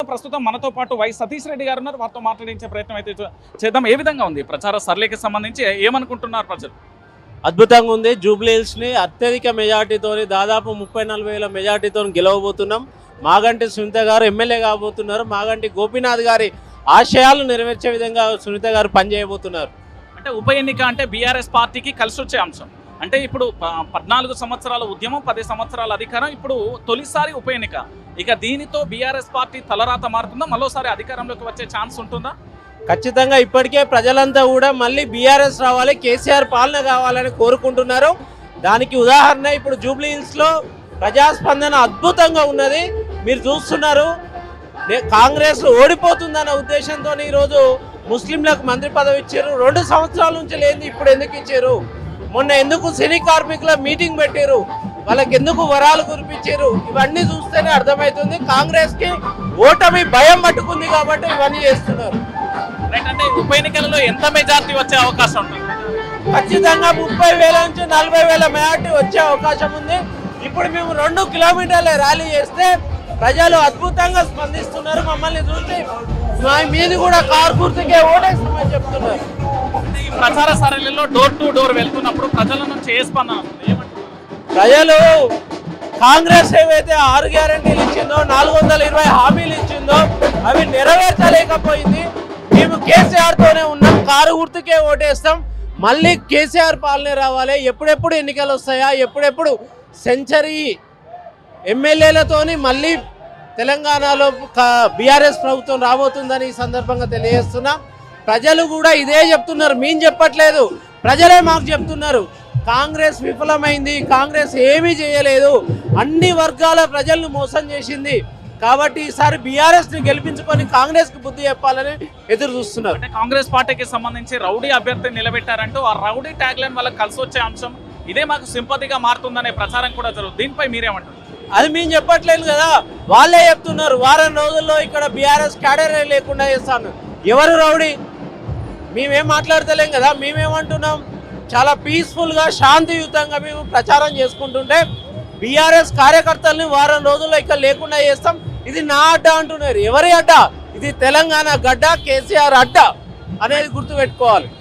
ప్రస్తుతం మనతో పాటు వై సతీష్ రెడ్డి గారు ఉన్నారు. వారితో మాట్లాడించే ప్రయత్నం అయితే చేద్దాం. ఏ విధంగా ఉంది ప్రచార సరళికి సంబంధించి ఏమనుకుంటున్నారు ప్రజలు? అద్భుతంగా ఉంది. జూబ్లీహిల్స్ని అత్యధిక మెజార్టీతో దాదాపు 30-40 వేల మెజార్టీతో గెలవబోతున్నాం. మాగంటి సునీత గారు ఎమ్మెల్యే కాబోతున్నారు. మాగంటి గోపీనాథ్ గారి ఆశయాలు నెరవేర్చే విధంగా సునీత గారు పనిచేయబోతున్నారు. అంటే ఉప ఎన్నిక అంటే బీఆర్ఎస్ పార్టీకి కలిసి వచ్చే అంశం. అంటే ఇప్పుడు 14 సంవత్సరాల ఉద్యమం, 10 సంవత్సరాల అధికారం, ఇప్పుడు తొలిసారి ఉప ఎన్నిక. ఇక దీనితో బీఆర్ఎస్ పార్టీ తలరాత మారుతుందా? మరోసారి అధికారంలోకి వచ్చే ఛాన్స్ ఉంటుందా? ఖచ్చితంగా ఇప్పటికే ప్రజలంతా కూడా మళ్ళీ బీఆర్ఎస్ రావాలి, కేసీఆర్ పాలన కావాలని కోరుకుంటున్నారు. దానికి ఉదాహరణ ఇప్పుడు జూబ్లీహిల్స్లో ప్రజాస్పందన అద్భుతంగా ఉన్నది. మీరు చూస్తున్నారు, కాంగ్రెస్ ఓడిపోతుందన్న ఉద్దేశంతో ఈరోజు ముస్లింలకు మంత్రి పదవి ఇచ్చారు. 2 సంవత్సరాల నుంచి లేని ఇప్పుడు ఎందుకు ఇచ్చారు? మొన్న ఎందుకు సినీ కార్మికుల మీటింగ్ పెట్టారు? వాళ్ళకి ఎందుకు వరాలు కురిపించారు? ఇవన్నీ చూస్తేనే అర్థమవుతుంది కాంగ్రెస్కి ఓటమి భయం పట్టుకుంది కాబట్టి ఇవన్నీ చేస్తున్నారు. అంటే ఉప ఎన్నికలలో ఎంత మెజార్టీ వచ్చే అవకాశం ఉంటుంది? ఖచ్చితంగా 30,000 నుంచి 40,000 మెజార్టీ వచ్చే అవకాశం ఉంది. ఇప్పుడు మేము 2 కిలోమీటర్ల ర్యాలీ చేస్తే ప్రజలు అద్భుతంగా స్పందిస్తున్నారు. మమ్మల్ని చూసి మీది కూడా కారు గుర్తుకే ఓటేస్తామని చెప్తున్నారు. ఈ ప్రచార సరళిలో డోర్ టు డోర్ వెళ్తున్నప్పుడు ప్రజల నుంచి ఏ స్పందన? ప్రజలు కాంగ్రెస్ ఏవైతే 6 గ్యారెంటీలు ఇచ్చిందో, 420 హామీలు ఇచ్చిందో అవి నెరవేర్చలేకపోయింది. మేము కేసీఆర్తోనే ఉన్నాం, కారు గుర్తుకే ఓటేస్తాం. మళ్ళీ కేసీఆర్ పాలనే రావాలి. ఎప్పుడెప్పుడు ఎన్నికలు వస్తాయా, ఎప్పుడెప్పుడు సెంచరీ ఎమ్మెల్యేలతోని మళ్ళీ తెలంగాణలో బీఆర్ఎస్ ప్రభుత్వం రాబోతుందని ఈ సందర్భంగా తెలియజేస్తున్నాం. ప్రజలు కూడా ఇదే చెప్తున్నారు, మేము చెప్పట్లేదు, ప్రజలే మాకు చెప్తున్నారు. కాంగ్రెస్ విఫలమైంది, కాంగ్రెస్ ఏమీ చేయలేదు, అన్ని వర్గాల ప్రజలను మోసం చేసింది. కాబట్టి ఈసారి బీఆర్ఎస్ని గెలిపించుకొని కాంగ్రెస్కి బుద్ధి చెప్పాలని ఎదురు చూస్తున్నారు. అంటే కాంగ్రెస్ పార్టీకి సంబంధించి రౌడీ అభ్యర్థిని నిలబెట్టారంటూ ఆ రౌడీ ట్యాగ్ లైన్ వాళ్ళకి కలిసి వచ్చే అంశం ఇదే మాకు సింపతిగా మారుతుందనే ప్రచారం కూడా జరుగుతుంది. దీనిపై మీరేమంటారు? అది మేము చెప్పట్లేదు కదా, వాళ్ళే చెప్తున్నారు. వారం రోజుల్లో ఇక్కడ బీఆర్ఎస్ క్యాడర్ లేకుండా చేస్తాను. ఎవరు రౌడీ? మేమేం మాట్లాడతలేం కదా. మేమేమంటున్నాం, చాలా పీస్ఫుల్గా శాంతియుతంగా మేము ప్రచారం చేసుకుంటుంటే బీఆర్ఎస్ కార్యకర్తల్ని వారం రోజుల్లో ఇక్కడ లేకుండా చేస్తాం. ఇది నా అడ్డ అంటున్నారు. ఎవరి అడ్డ? ఇది తెలంగాణ గడ్డ, కేసీఆర్ అడ్డ అనేది గుర్తుపెట్టుకోవాలి.